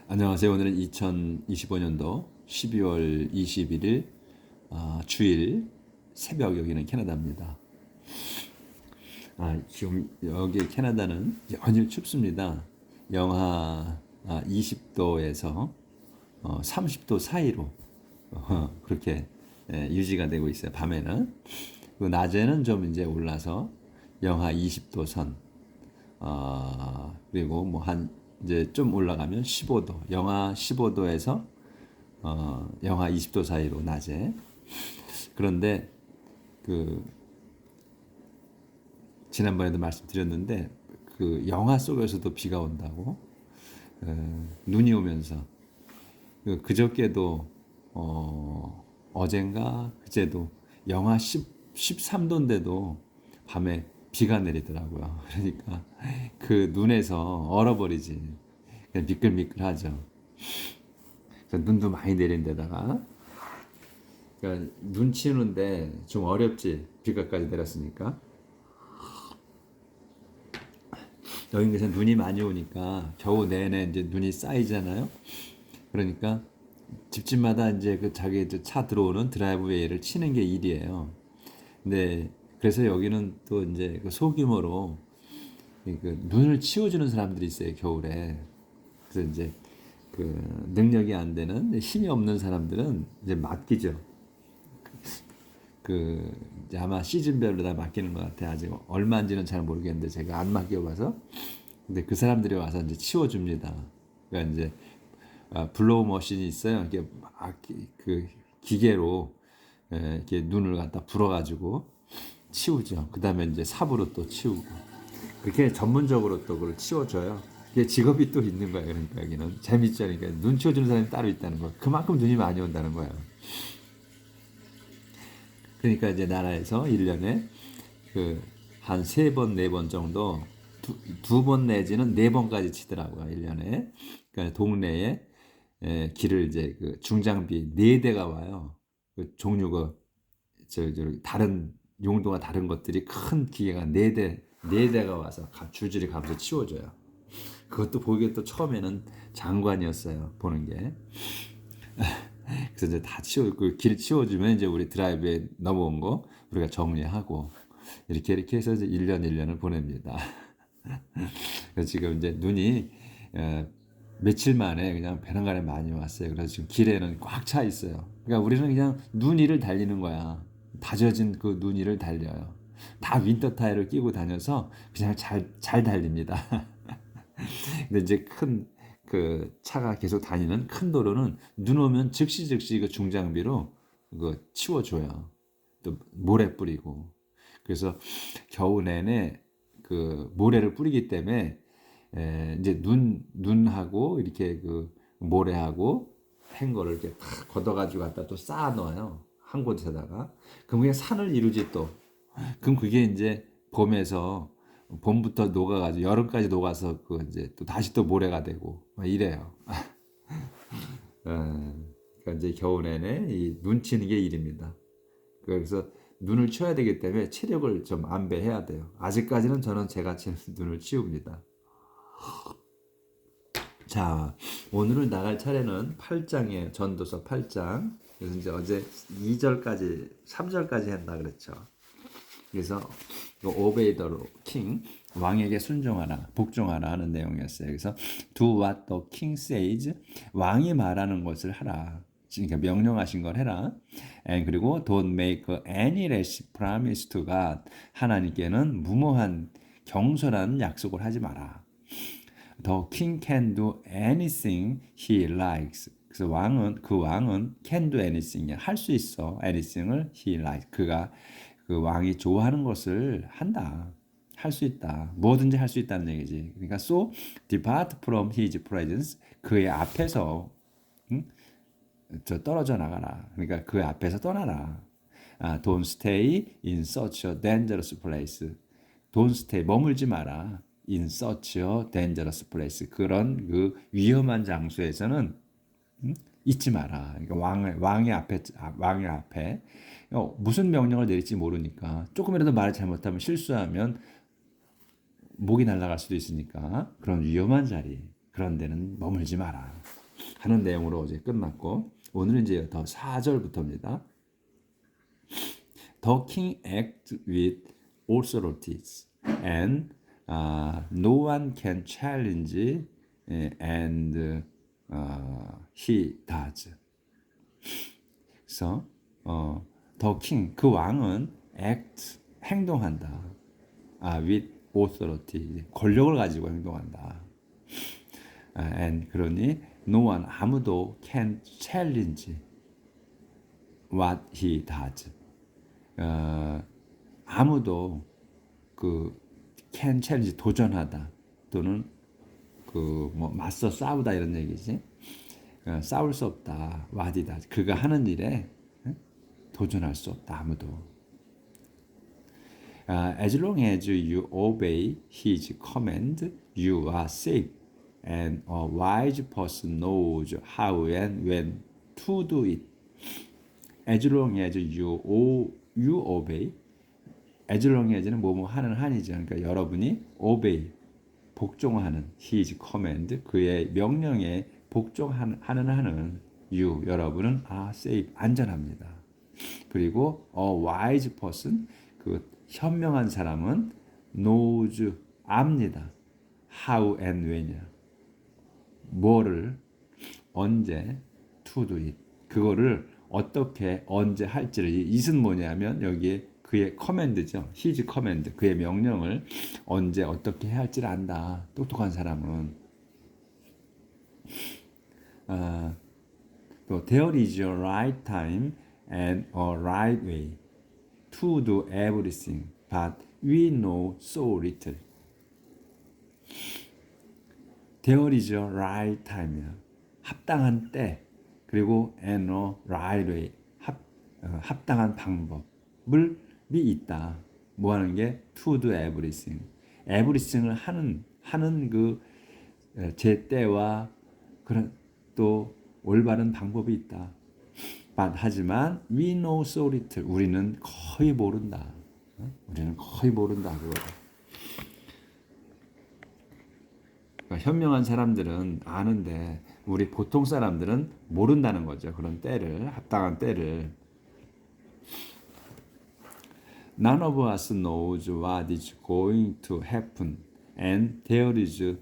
안녕하세요. 오늘은 2025년도 12월 21일 주일 새벽 여기는 캐나다입니다. 지금 여기 캐나다는 연일 춥습니다. 영하 20도에서 30도 사이로 그렇게 유지가 되고 있어요. 밤에는. 그 낮에는 좀 이제 올라서 영하 20도 선, 그리고 뭐 한 이제 좀 올라가면 15도, 영하 15도에서 영하 20도 사이로 낮에. 그런데 그 지난번에도 말씀드렸는데 그 영화 속에서도 비가 온다고, 눈이 오면서 그저께도 어젠가 그제도 영하 13도인데도 밤에 비가 내리더라고요. 그러니까 그 눈에서 얼어버리지. 그냥 미끌미끌하죠. 그래서 눈도 많이 내린 데다가, 그러니까 눈 치우는데 좀 어렵지. 비가까지 내렸으니까. 여기서 눈이 많이 오니까 겨우 내내 이제 눈이 쌓이잖아요. 그러니까 집집마다 이제 그 자기 차 들어오는 드라이브웨이를 치는 게 일이에요. 근데 그래서 여기는 또 이제 그 소규모로 그 눈을 치워주는 사람들이 있어요, 겨울에. 그래서 이제 그 능력이 안 되는, 힘이 없는 사람들은 이제 맡기죠. 그 이제 아마 시즌별로 다 맡기는 것 같아요. 아직 얼마인지는 잘 모르겠는데 제가 안 맡겨봐서. 근데 그 사람들이 와서 이제 치워줍니다. 그러니까 이제 블로우 머신이 있어요. 이렇게 막 그 기계로 이렇게 눈을 갖다 불어가지고 치우죠. 그 다음에 이제 삽으로 또 치우고. 그렇게 전문적으로 또 그걸 치워줘요. 이게 직업이 또 있는 거예요. 그러니까 여기는 재밌죠. 그러니까 눈 치워주는 사람이 따로 있다는 거. 그만큼 눈이 많이 온다는 거예요. 그러니까 이제 나라에서 1년에 그 한 세 번, 네 번 정도, 두 번 내지는 네 번까지 치더라고요. 1년에. 그러니까 동네에 길을 이제 그 중장비 네 대가 와요. 그 종류가 다른 용도가 다른 것들이 큰 기계가 네 대가 와서 줄줄이 가면서 치워줘요. 그것도 보기에 또 처음에는 장관이었어요. 보는 게. 그래서 이제 다 그 길 치워주면 이제 우리 드라이브에 넘어온 거 우리가 정리하고 이렇게 해서 이제 1년 1년을 보냅니다. 그래서 지금 이제 눈이 며칠 만에 그냥 배낭간에 많이 왔어요. 그래서 지금 길에는 꽉 차 있어요. 그러니까 우리는 그냥 눈 위를 달리는 거야. 다져진 그 눈 위를 달려요. 다 윈터 타이어를 끼고 다녀서 그냥 잘 달립니다. 근데 이제 큰 그 차가 계속 다니는 큰 도로는 눈 오면 즉시 그 중장비로 그거 치워줘요. 또 모래 뿌리고. 그래서 겨우 내내 그 모래를 뿌리기 때문에 이제 눈하고 이렇게 그 모래하고 한 거를 이렇게 탁 걷어가지고 갖다 또 쌓아 놓아요. 한 곳에다가. 그럼 그게 산을 이루지 또. 그럼 그게 이제 봄부터 녹아가지고 여름까지 녹아서 그 이제 또 다시 또 모래가 되고 막 이래요. 그러니까 이제 겨우 내내 이 눈 치는 게 일입니다. 그래서 눈을 치워야 되기 때문에 체력을 좀 안배해야 돼요. 아직까지는 저는 제가 치는 눈을 치웁니다. 자, 오늘은 나갈 차례는 8장이에요. 전도서 8장. 그래서 이제 어제 2절까지, 3절까지 한다 그랬죠. 그래서 obey the king, 왕에게 순종하라, 복종하라 하는 내용이었어요. 그래서 do what the king says, 왕이 말하는 것을 하라. 그러니까 명령하신 걸 해라. 그리고 don't make any rash promise to God, 하나님께는 무모한 경솔한 약속을 하지 마라. The king can do anything he likes. 그래서 그 왕은 can do anything, 할 수 있어. anything을 he likes. 그 왕이 좋아하는 것을 한다. 할 수 있다. 뭐든지 할 수 있다는 얘기지. 그러니까 so depart from his presence. 그의 앞에서 떨어져 나가라. 그러니까 그 앞에서 떠나라. Don't stay in such a dangerous place. Don't stay, 머물지 마라. In such a dangerous place. 그런 그 위험한 장소에서는 있지 마라. 그러니까 왕의 앞에 무슨 명령을 내릴지 모르니까 조금이라도 말을 잘못하면 실수하면 목이 날아갈 수도 있으니까 그런 위험한 자리. 그런 데는 머물지 마라 하는 내용으로 어제 끝났고 오늘은 이제 더 4절부터입니다. The king acts with authorities and no one can challenge and he does. 그래서 the king 그 왕은 act 행동한다. with authority 권력을 가지고 행동한다. and 그러니 no one 아무도 can challenge what he does. 아무도 그 can challenge 도전하다 또는 그 뭐 맞서 싸우다 이런 얘기지. 싸울 수 없다. what he does. 그가 하는 일에 도전할 수 없다. 아무도. As long as you obey his command, you are safe. And a wise person knows how and when to do it. As long as you obey. As long as는 뭐뭐 하는 한이죠. 그러니까 여러분이 obey 복종하는 his command 그의 명령에 복종하는 한은 you 여러분은 are safe 안전합니다. 그리고 a wise person 그 현명한 사람은 knows 압니다. how and when이야. 뭐를 언제 to do it 그거를 어떻게 언제 할지를 it은 뭐냐면 여기에 그의 커맨드죠. his command 그의 명령을 언제 어떻게 해야 할지를 안다. 똑똑한 사람은 또 there is a right time and a right way to do everything, but we know so little. There is a right time이야. 합당한 때 그리고 and a right way 합당한 방법을 있다. 뭐 하는 게 to do everything. everything을 하는 그 제때와 그런 또 올바른 방법이 있다. But 하지만 we know so little. 우리는 거의 모른다. 우리는 거의 모른다 그거. 그러니까 현명한 사람들은 아는데 우리 보통 사람들은 모른다는 거죠. 그런 때를 합당한 때를. None of us knows what is going to happen, and there is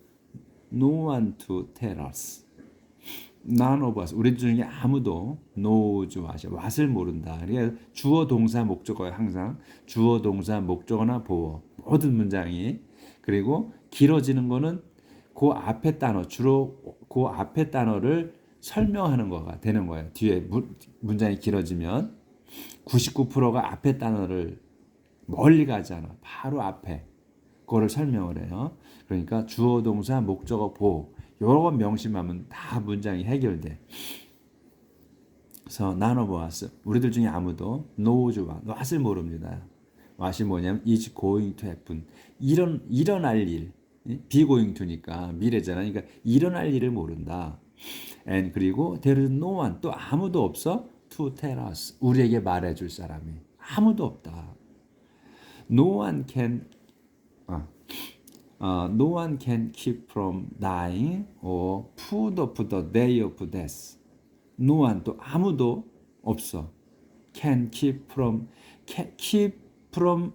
no one to tell us. None of us, 우리 중에 아무도 knows what을 모른다. 그러니까 주어, 동사, 목적어에 항상 주어, 동사, 목적어나 보어 모든 문장이 그리고 길어지는 거는 그 앞에 단어 주로 그 앞에 단어를 설명하는 거가 되는 거예요. 뒤에 문장이 길어지면 99%가 앞에 단어를 멀리 가지 않아. 바로 앞에 그거를 설명을 해요. 그러니까 주어, 동사, 목적어, 보어 요런 명심하면 다 문장이 해결돼. 그래서 none of us 우리들 중에 아무도 knows what을 모릅니다. what이 뭐냐면 is going to happen 일어날 일 be going to니까 미래잖아. 그러니까 일어날 일을 모른다. and 그리고 there is no one 또 아무도 없어 to tell us 우리에게 말해줄 사람이 아무도 없다. No one can no one can keep from dying or put off the day of death. No one 또 아무도 없어. Can keep from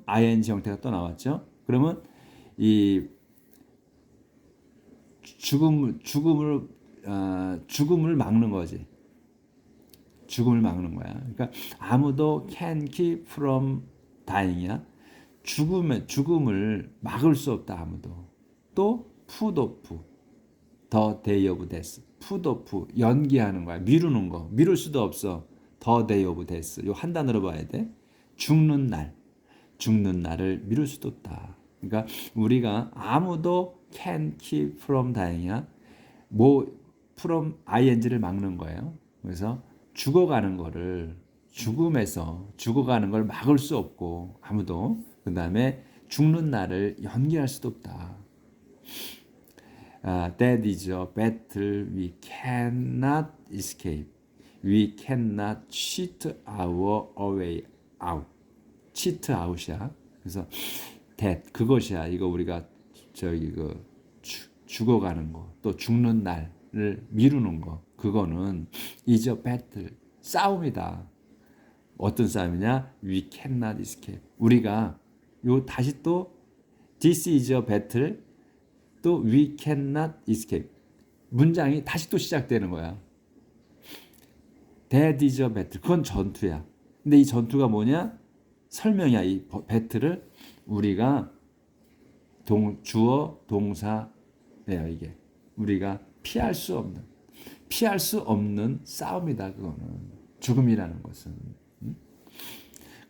ing 형태가 또 나왔죠. 그러면 이 죽음을 막는 거지. 죽음을 막는 거야. 그러니까 아무도 can keep from dying이야. 죽음을 막을 수 없다 아무도. 또 put off the day of death. put off 연기하는 거야. 미루는 거. 미룰 수도 없어. the day of death. 요 한 단어로 봐야 돼. 죽는 날을 미룰 수도 없다. 그러니까 우리가 아무도 can keep from dying이야. 뭐 from ing를 막는 거예요. 그래서 죽어가는 거를 죽어가는 걸 막을 수 없고 아무도 그 다음에 죽는 날을 연기할 수도 없다. That is a battle we cannot escape. We cannot cheat our way out. cheat out이야. 그래서 that 그것이야. 이거 우리가 저기 죽어가는 거, 또 죽는 날을 미루는 거, 그거는 is a battle, 싸움이다. 어떤 싸움이냐? We cannot escape. 우리가 요 다시 또 this is a battle, 또 we cannot escape. 문장이 다시 또 시작되는 거야. That is a battle. 그건 전투야. 근데 이 전투가 뭐냐? 설명이야. 이 배틀을 우리가 주어 동사예요. 이게 우리가 피할 수 없는 싸움이다. 그거는 죽음이라는 것은.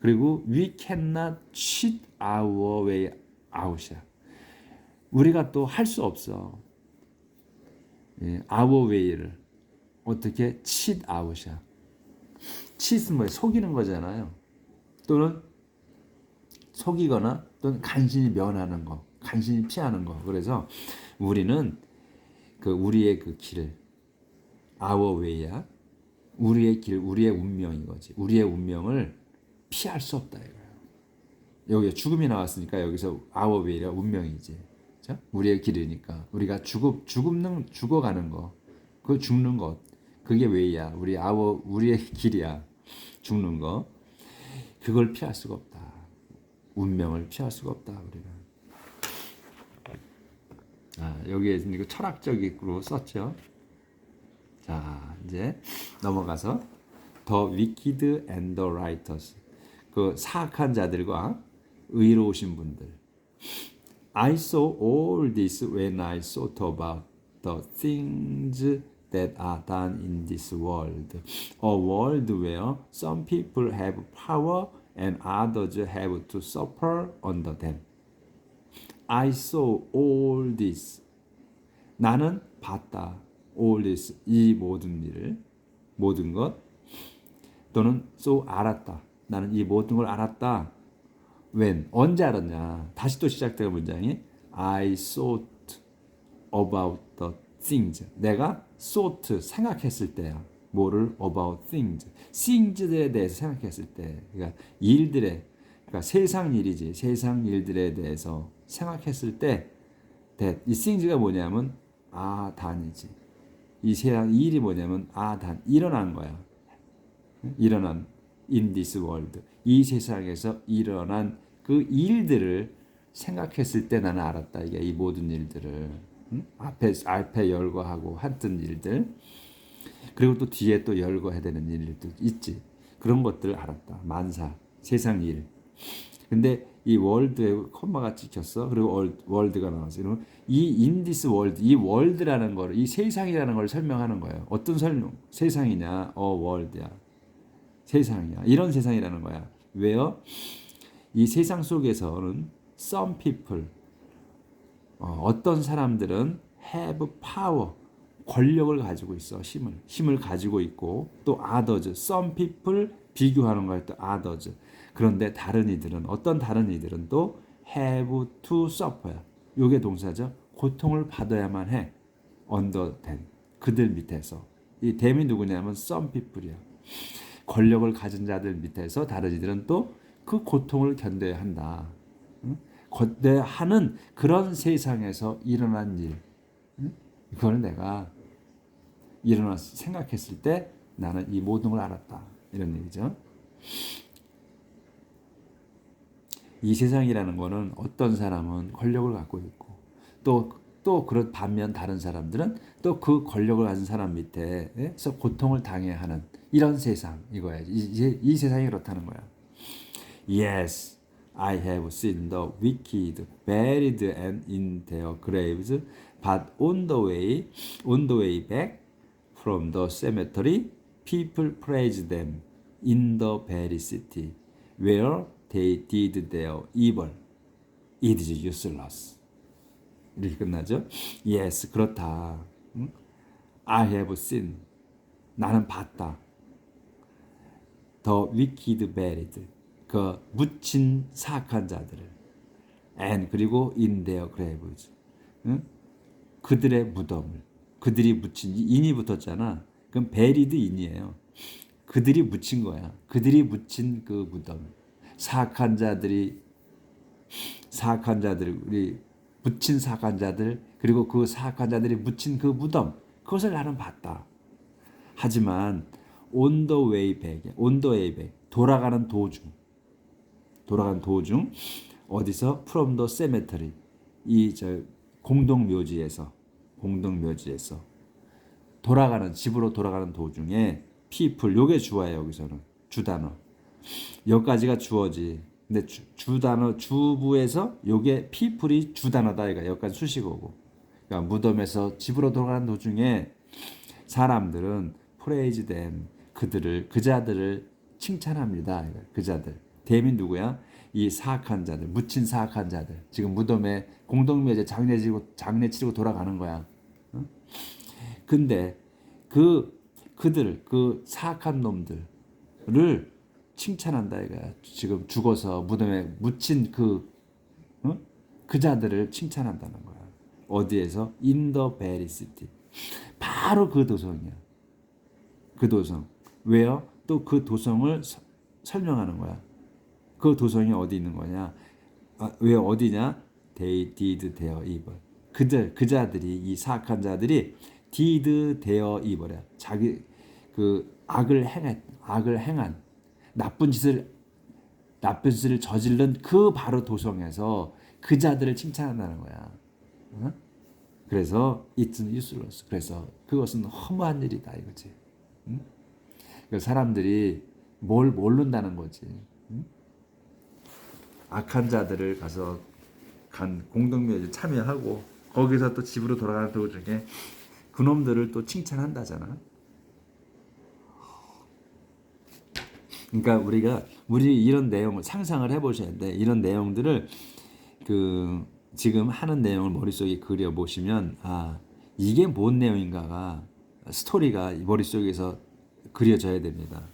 그리고 we cannot cheat our way out이야. 우리가 또 할 수 없어. our way를 어떻게 cheat out이야. cheat은 뭐예요? 속이는 거잖아요. 또는 속이거나 또는 간신히 면하는 거, 간신히 피하는 거. 그래서 우리는 우리의 그 길, our way야. 우리의 길, 우리의 운명인 거지. 우리의 운명을 피할 수 없다 이거예요. 여기 죽음이 나왔으니까 여기서 our way가 운명이지. 그렇죠? 우리의 길이니까 우리가 죽어가는 거, 그 죽는 것, 그게 way야. 우리의 길이야. 죽는 거. 그걸 피할 수가 없다. 운명을 피할 수가 없다. 우리가. 여기에 이거 철학적으로 썼죠. 자, 이제 넘어가서 The wicked and the righteous. 그 사악한 자들과 의로우신 분들. I saw all this when I thought about the things that are done in this world. A world where some people have power and others have to suffer under them. I saw all this. 나는 봤다. All this. 이 모든 일을, 모든 것. 또는 so 알았다. 나는 이 모든 걸 알았다. When? 언제 알았냐? 다시 또 시작되는 문장이 I thought about the things. 내가 thought 생각했을 때야. 뭐를? About things. things들에 대해서 생각했을 때. 그러니까 일들에, 그러니까 세상 일이지. 세상 일들에 대해서 생각했을 때 that. 이 things가 뭐냐면 단이지. 이 세상 일이 뭐냐면 단. 일어난 거야. 일어난 in this world. 이 세상에서 일어난 그 일들을 생각했을 때 나는 알았다. 이게 이 모든 일들을. 앞에 열거하고 했던 일들. 그리고 또 뒤에 또 열거해야 되는 일도 있지. 그런 것들을 알았다. 만사, 세상 일. 근데 이 월드에 콤마가 찍혔어. 그리고 월드가 나왔어. 이러면 이 in this world, 이 월드라는 거를, 이 세상이라는 걸 설명하는 거예요. 어떤 세상이냐? 월드야. 세상이야. 이런 세상이라는 거야. 왜요? 이 세상 속에서는 some people, 어떤 사람들은 have power, 권력을 가지고 있어. 힘을 가지고 있고, 또 others, some people 비교하는 거야. 또 others. 그런데 어떤 다른 이들은 또 have to suffer야. 이게 동사죠. 고통을 받아야만 해. under them. 그들 밑에서. 이 them이 누구냐면 some people이야. 권력을 가진 자들 밑에서 다른 이들은 또 그 고통을 견뎌야 한다. 견뎌야 하는 그런 세상에서 일어난 일. 그거는 내가 일어나서 생각했을 때 나는 이 모든 걸 알았다. 이런 얘기죠. 이 세상이라는 거는 어떤 사람은 권력을 갖고 있고 또 그런 반면 다른 사람들은 또 그 권력을 가진 사람 밑에서 고통을 당해야 하는 이런 세상 이거야. 이 세상이 그렇다는 거야. Yes, I have seen the wicked buried and in their graves, but on the way back from the cemetery, people praise them in the very city where they did their evil. It is useless. 이렇게 끝나죠? Yes, 그렇다. I have seen. 나는 봤다. The wicked buried. 그 묻힌 사악한 자들을. And 그리고 in their graves. 그들의 무덤을. 그들이 묻힌 인이 붙었잖아. 그럼 buried in이에요. 그들이 묻힌 거야. 그들이 묻힌 그 무덤. 사악한 자들이 우리 묻힌 사악한 자들, 그리고 그 사악한 자들이 묻힌 그 무덤, 그것을 나는 봤다. 하지만 on the way back, 돌아가는 도중 어디서 from the cemetery, 이 저 공동묘지에서 집으로 돌아가는 도중에 people, 요게 주어예요. 여기서는 주단어, 여기까지가 주어지. 근데 주단어 주부에서 요게 people이 주단어다. 이거 여기까지 수식어고. 그러니까 무덤에서 집으로 돌아가는 도중에 사람들은 praise them, 그 자들을 칭찬합니다. 그 자들. them이 누구야? 이 사악한 자들, 묻힌 사악한 자들. 지금 무덤에 공동묘제 장례 치르고 돌아가는 거야. 어? 근데 그들, 그 사악한 놈들을 칭찬한다 이거야. 지금 죽어서 무덤에 묻힌 그 자들을 칭찬한다는 거야. 어디에서? In the very city. 바로 그 도성이야. 그 도성. 왜요? 또 그 도성을 설명하는 거야. 그 도성이 어디 있는 거냐? 왜 어디냐? They did their evil. 그 자들이, 이 사악한 자들이 did their evil이야. 자기 그 악을 행한 나쁜 짓을 저지른 그 바로 도성에서 그 자들을 칭찬한다는 거야. 어? 그래서 it's useless. 그래서 그것은 허무한 일이다 이거지. 응? 그러니까 사람들이 뭘 모른다는 거지. 응? 악한 자들을 가서 공동묘지에 참여하고 거기서 또 집으로 돌아가는 도중에 그놈들을 또 칭찬한다잖아. 그러니까 우리 이런 내용을 상상을 해보셔야 돼. 이런 내용들을 지금 하는 내용을 머릿속에 그려 보시면 이게 뭔 내용인가가 스토리가 머릿속에서 그려져야 됩니다.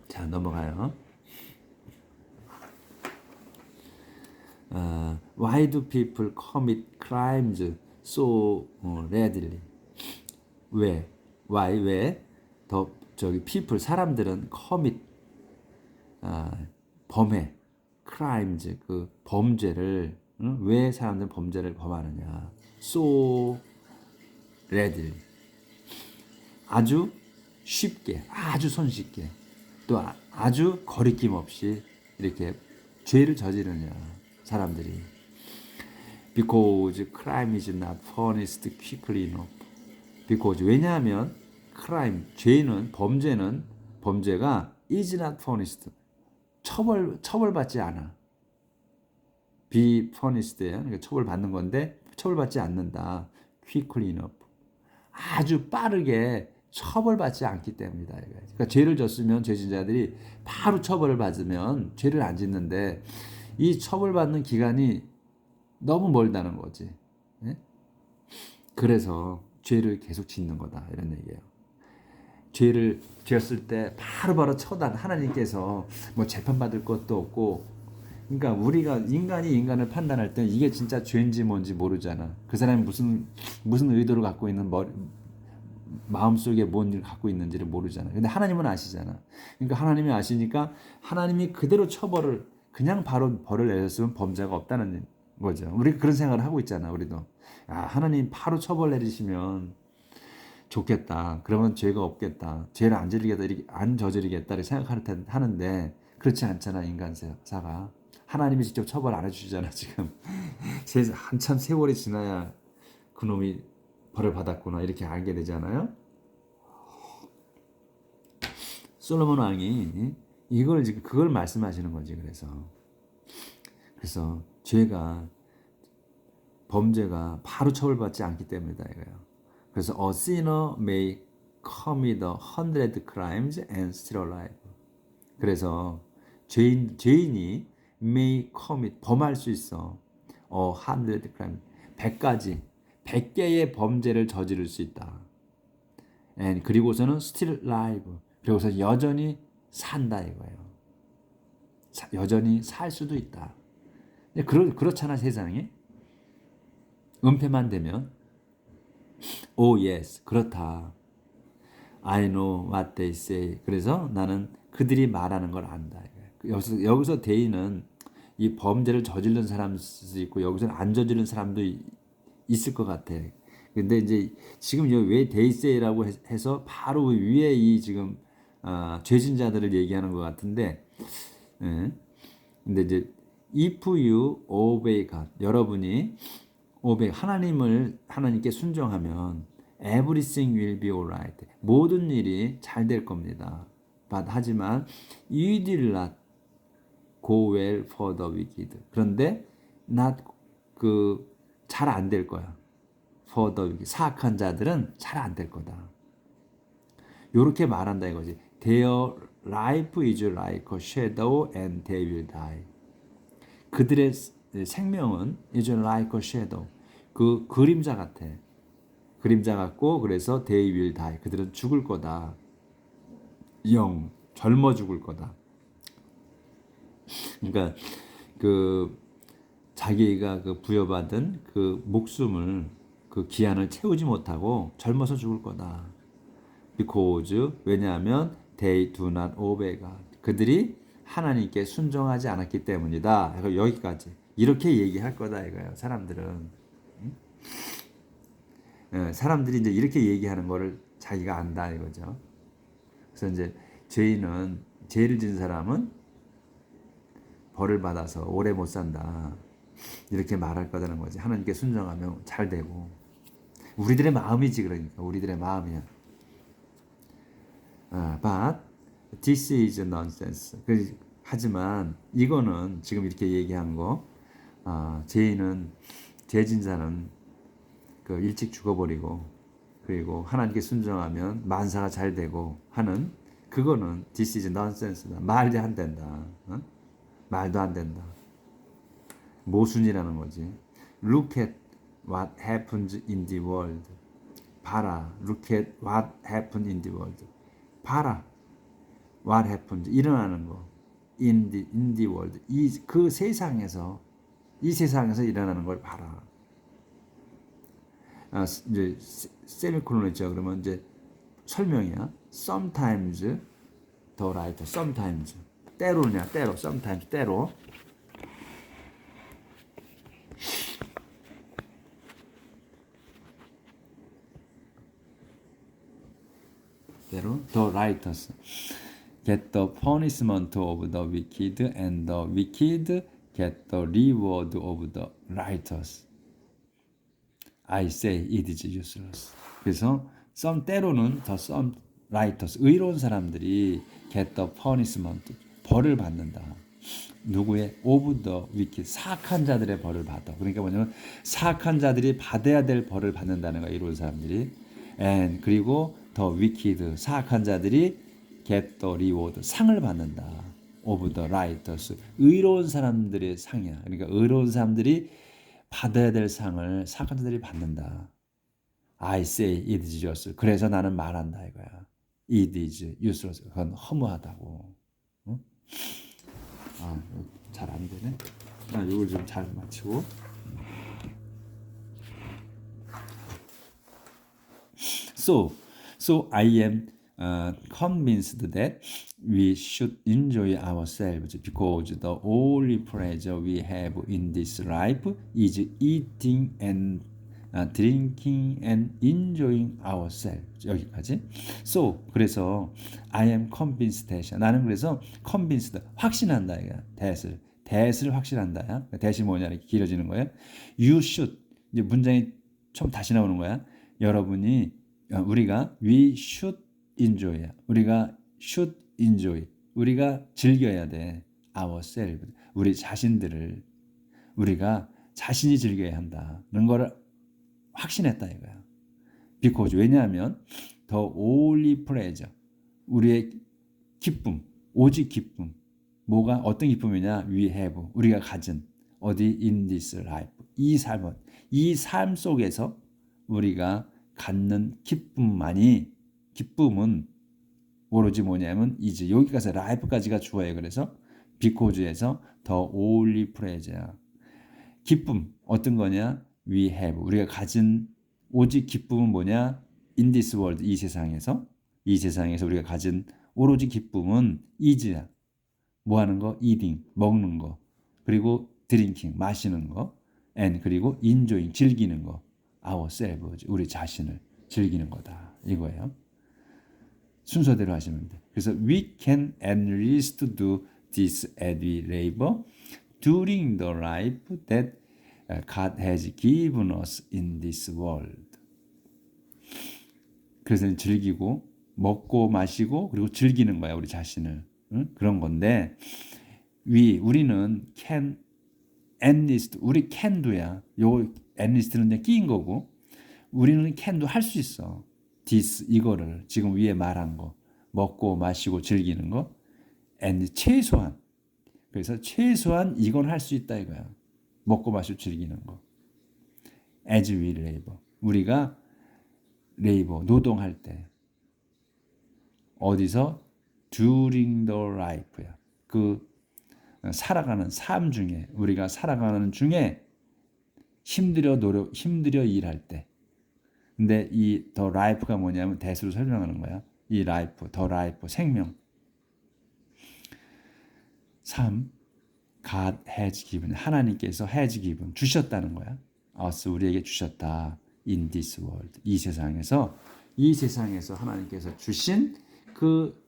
자, 넘어가요. Why do people commit crimes so readily? 왜? Why? 왜? people 사람들은 commit 범해 crimes 그 범죄를 왜 사람들은 범죄를 범하느냐? so readily 아주 쉽게, 아주 손쉽게, 또 아주 거리낌 없이 이렇게 죄를 저지르냐 사람들이. Because crime is not punished quickly enough. Because 왜냐하면 crime 범죄가 is not punished 처벌받지 않아. be punished야. 그러니까 처벌받는 건데 처벌받지 않는다. quickly enough. 아주 빠르게 처벌받지 않기 때문이다. 그러니까 죄를 졌으면 죄진자들이 바로 처벌을 받으면 죄를 안 짓는데 이 처벌받는 기간이 너무 멀다는 거지. 네? 그래서 죄를 계속 짓는 거다 이런 얘기예요. 죄를 지었을 때 바로바로 처단 하나님께서 뭐 재판받을 것도 없고, 그러니까 우리가 인간이 인간을 판단할 때 이게 진짜 죄인지 뭔지 모르잖아. 그 사람이 무슨 의도를 갖고 있는 마음속에 뭔 일을 갖고 있는지를 모르잖아. 근데 하나님은 아시잖아. 그러니까 하나님이 아시니까 하나님이 그대로 처벌을 그냥 바로 벌을 내렸으면 범죄가 없다는 거죠. 우리가 그런 생각을 하고 있잖아. 우리도 하나님 바로 처벌 내리시면 좋겠다. 그러면 죄가 없겠다. 죄를 안 저지르겠다. 이렇게 생각하는데 그렇지 않잖아. 인간사가. 하나님이 직접 처벌 안 해주시잖아. 지금 한참 세월이 지나야 그놈이 벌을 받았구나 이렇게 알게 되잖아요. 솔로몬 왕이 그걸 말씀하시는 거지. 그래서 범죄가 바로 처벌받지 않기 때문이다 이거예요. 그래서 a sinner may commit 100 crimes and still alive. 그래서 죄인이 may commit 범할 수 있어. 100 crimes 100개의 범죄를 저지를 수 있다. And 그리고서는 still alive. 그리고서 여전히 산다 이거예요. 여전히 살 수도 있다. 그렇잖아 세상에. 은폐만 되면 oh yes 그렇다. I know what they say. 그래서 나는 그들이 말하는 걸 안다. 여기서 they는 이 범죄를 저지른 사람도 있고 여기서는 안 저지른 사람도 있을 것 같아. 근데 이제 지금 왜 데이세이라고 해서 바로 위에 이 지금 죄진 자들을 얘기하는 것 같은데, 예. 근데 이제 if you obey God, 여러분이 obey 하나님께 순종하면 everything will be alright. 모든 일이 잘 될 겁니다. 하지만 you did not go well for the wicked. 그런데 not 잘 안 될 거야. for the wicked. 사악한 자들은 잘 안 될 거다. 요렇게 말한다 이거지. Their life is like a shadow and they will die. 그들의 생명은 is like a shadow. 그 그림자 같아. 그림자 같고 그래서 they will die. 그들은 죽을 거다. 젊어 죽을 거다. 그러니까 자기가 부여받은 목숨을 기한을 채우지 못하고 젊어서 죽을 거다. Because 왜냐하면 they do not obey God. 그들이 하나님께 순종하지 않았기 때문이다. 여기까지 이렇게 얘기할 거다 이거예요. 사람들은 사람들이 이제 이렇게 얘기하는 거를 자기가 안다 이거죠. 그래서 이제 죄를 지은 사람은 벌을 받아서 오래 못 산다. 이렇게 말할 거다는 거지. 하나님께 순종하면 잘 되고. 우리들의 마음이지 그러니까. 우리들의 마음이야. But this is nonsense. 하지만 이거는 지금 이렇게 얘기한 거, 죄진 자는 일찍 죽어버리고 그리고 하나님께 순종하면 만사가 잘 되고 하는 그거는 this is nonsense다. 말도 안 된다. 말도 안 된다. 모순이라는 거지. Look at what happens in the world. 봐라. Look at what happens in the world. 봐라. What happens. 일어나는 거. In the world. 이 세상에서 일어나는 걸 봐라. 이제 세미콜론 있죠. 그러면 이제 설명이야. Sometimes the right. Sometimes. 때로냐. 때로. Sometimes. 때로. The righteous get the punishment of the wicked, and the wicked get the reward of the righteous. I say it is useless. 그래서 때로는 some righteous 의로운 사람들이 get the punishment 벌을 받는다. 누구의 of the wicked 사악한 자들의 벌을 받아. 그러니까 뭐냐면 사악한 자들이 받아야 될 벌을 받는다는 거야. 이로운 사람들이. And 그리고 the wicked 사악한 자들이 get the reward 상을 받는다. of the righteous 의로운 사람들의 상이야. 그러니까 의로운 사람들이 받아야 될 상을 사악한 자들이 받는다. I say it is useless. 그래서 나는 말한다 이거야. It is useless. 그건 허무하다고. 응? 잘 안 되네. 이걸 좀 잘 맞추고. So I am convinced that we should enjoy ourselves because the only pleasure we have in this life is eating and drinking and enjoying ourselves. 여기까지. So 그래서 I am convinced that 나는 그래서 convinced 확신한다 이거. that을 확신한다. that이 뭐냐 이렇게 길어지는 거예요. You should 이제 문장이 좀 다시 나오는 거야. 우리가 we should enjoy. 우리가 should enjoy. 우리가 즐겨야 돼. ourselves. 우리 자신들을 우리가 자신이 즐겨야 한다는 거를 확신했다 이거야. Because 왜냐하면 the only pleasure 우리의 기쁨, 오직 기쁨. 뭐가 어떤 기쁨이냐? We have 우리가 가진 어디 in this life 이 삶 속에서 우리가 갖는 기쁨은 오로지 뭐냐면 이제 여기까지 life까지가 주어요. 그래서 because에서 the only pleasure 기쁨 어떤 거냐? We have 우리가 가진 오직 기쁨은 뭐냐? In this world 이 세상에서 우리가 가진 오로지 기쁨은 is야. 뭐 하는 거? eating 먹는 거. 그리고 drinking 마시는 거, and 그리고 enjoying 즐기는 거, ourselves 우리 자신을 즐기는 거다 이거예요. 순서대로 하시면 돼. 그래서 we can at least do this as we labor during the life that God has given us in this world. 그래서 즐기고 먹고 마시고 그리고 즐기는 거야 우리 자신을. 응? 그런 건데 우리는 can at least 우리 can do야. 요 at least는 그냥 끼인 거고 우리는 can do 할 수 있어. this 이거를 지금 위에 말한 거 먹고 마시고 즐기는 거 and 최소한 그래서 최소한 이건 할 수 있다 이거야. 먹고 마시고 즐기는 거. as we labor 우리가 labor 노동할 때 어디서 during the life야. 그 살아가는 삶 중에 우리가 살아가는 중에 힘들여 일할 때. 근데 이 the life가 뭐냐면 대수로 설명하는 거야. 이 life, the life 생명. 삶 God has given 하나님께서 has given 주셨다는 거야. us 우리에게 주셨다. in this world 이 세상에서 하나님께서 주신 그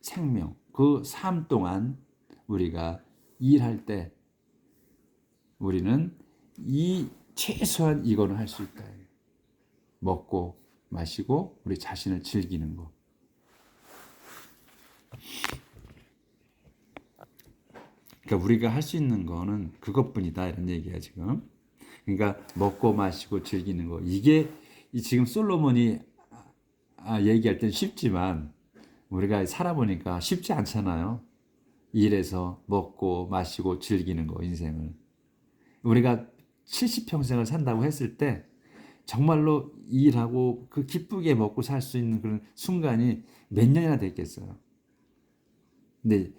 생명, 그 삶 동안 우리가 일할 때 우리는 이 최소한 이거는 할 수 있다. 먹고 마시고 우리 자신을 즐기는 거. 그러니까 우리가 할 수 있는 거는 그것뿐이다 이런 얘기야 지금. 그러니까 먹고 마시고 즐기는 거. 이게 지금 솔로몬이 얘기할 땐 쉽지만 우리가 살아보니까 쉽지 않잖아요. 일해서 먹고 마시고 즐기는 거 인생을. 우리가 70평생을 산다고 했을 때 정말로 일하고 그 기쁘게 먹고 살 수 있는 그런 순간이 몇 년이나 됐겠어요. 근데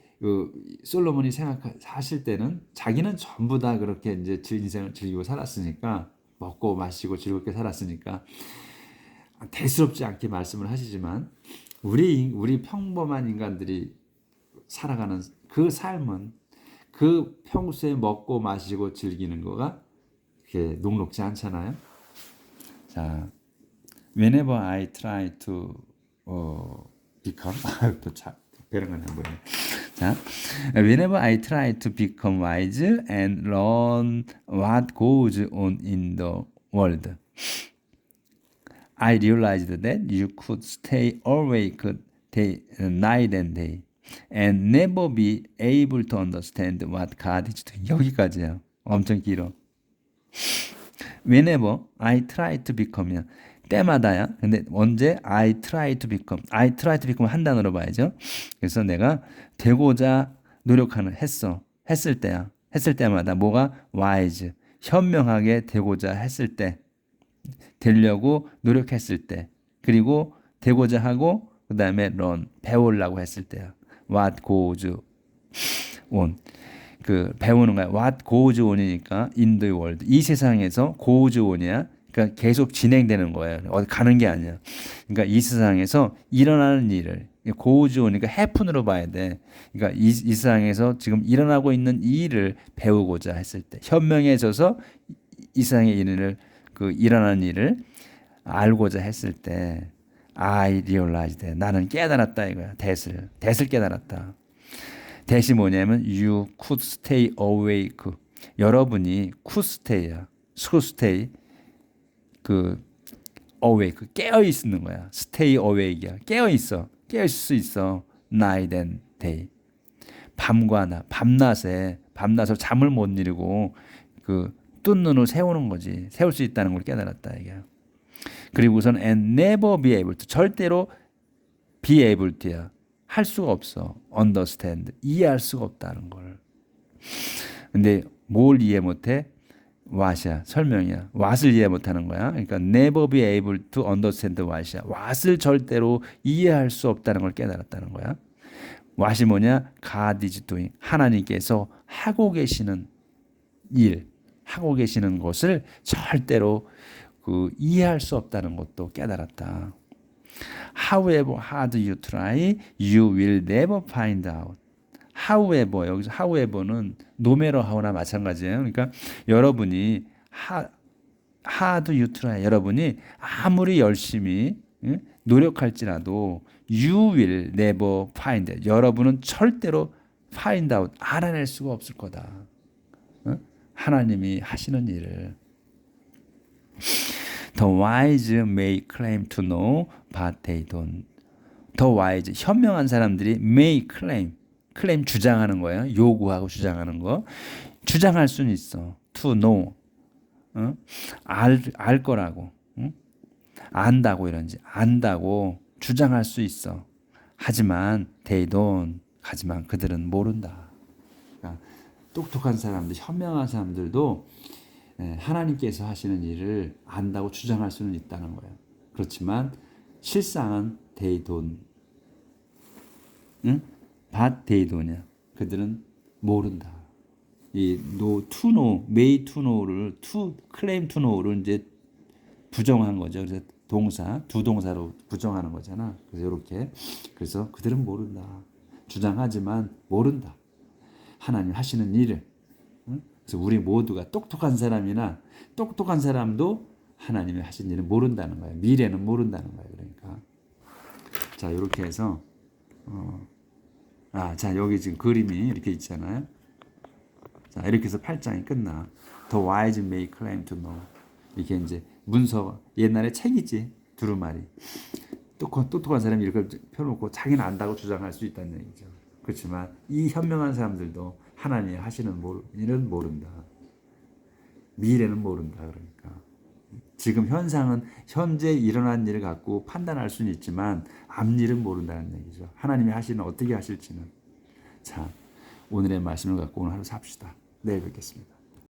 솔로몬이 하실 때는 자기는 전부 다 그렇게 이제 인생을 즐기고 살았으니까 먹고 마시고 즐겁게 살았으니까 대수롭지 않게 말씀을 하시지만 우리 평범한 인간들이 살아가는 그 삶은 그 평소에 먹고 마시고 즐기는 거가 그렇게 녹록지 않잖아요. 자, whenever I try to become 배령하네 뭐야. 자, whenever I try to become wise and learn what goes on in the world, I realized that you could stay awake night and day and never be able to understand what God is doing. 여기까지야. 엄청 길어. Whenever I try to become이야. 때마다야. 근데 언제 I try to become 한 단어로 봐야죠. 그래서 내가 되고자 노력하는 했을 때야. 했을 때마다 뭐가 wise 현명하게 되고자 했을 때 되려고 노력했을 때 그리고 되고자 하고 그 다음에 learn 배우려고 했을 때야. What goes on 그 배우는 거야. What goes on이니까 in the world 이 세상에서 goes on이야. 그러니까 계속 진행되는 거예요. 어디 가는 게 아니야. 그러니까 이 세상에서 일어나는 일을 goes on이니까 happen으로 봐야 돼. 그러니까 이 세상에서 지금 일어나고 있는 이 일을 배우고자 했을 때 현명해져서 이 세상의 일을 그 일어나는 일을 알고자 했을 때 I realized 나는 깨달았다 이거야. that을 깨달았다. that이 뭐냐면 you could stay awake. 여러분이 could stay야. could stay 그 awake 깨어 있는 거야. stay awake야. 깨어 있어. 깨어 있을 수 있어. night and day. 밤과 낮, 밤낮에 잠을 못 이루고 그 뜬 눈을 세우는 거지. 세울 수 있다는 걸 깨달았다 이게. 그리고 우선 and never be able to 절대로 be able to야. 할 수가 없어. understand 이해할 수가 없다는 걸. 근데 뭘 이해 못해? what이야. 설명이야. what을 이해 못하는 거야. 그러니까 never be able to understand what이야. what을 절대로 이해할 수 없다는 걸 깨달았다는 거야. what이 뭐냐? God is doing. 하나님께서 하고 계시는 일, 하고 계시는 것을 절대로 그 이해할 수 없다는 것도 깨달았다. However hard you try, you will never find out. however 여기서 however는 no matter how나 마찬가지예요. 그러니까 여러분이 hard you try 여러분이 아무리 열심히 노력할지라도 you will never find it. 여러분은 절대로 find out 알아낼 수가 없을 거다. 하나님이 하시는 일을 The wise may claim to know, but they don't. The wise, 현명한 사람들이 may claim 주장하는 거예요. 요구하고 주장하는 거. 주장할 수는 있어. To know, 알 거라고, 안다고 이런지 안다고 주장할 수 있어. 하지만 they don't. 하지만 그들은 모른다. 그러니까 똑똑한 사람들, 현명한 사람들도 하나님께서 하시는 일을 안다고 주장할 수는 있다는 거예요. 그렇지만 실상은 they don't. but they don't. 그들은 모른다. 이 no, to know, may to know를 to claim to know를 이제 부정한 거죠. 그래서 동사, 두 동사로 부정하는 거잖아. 그래서 이렇게 그래서 그들은 모른다. 주장하지만 모른다. 하나님 하시는 일을. 그래서 우리 모두가 똑똑한 사람이나 똑똑한 사람도 하나님이 하신 일을 모른다는 거예요. 미래는 모른다는 거예요. 그러니까 자 이렇게 해서 자 여기 지금 그림이 이렇게 있잖아요. 자 이렇게 해서 8장이 끝나. The wise may claim to know. 이게 이제 문서 옛날에 책이지 두루마리. 똑똑한 사람이 이렇게 펴놓고 자기는 안다고 주장할 수 있다는 얘기죠. 그렇지만 이 현명한 사람들도 하나님이 하시는 일은 모른다. 미래는 모른다. 그러니까 지금 현상은 현재 일어난 일을 갖고 판단할 수는 있지만 앞일은 모른다는 얘기죠. 하나님이 하시는 어떻게 하실지는. 자 오늘의 말씀을 갖고 오늘 하루 삽시다. 내일 뵙겠습니다.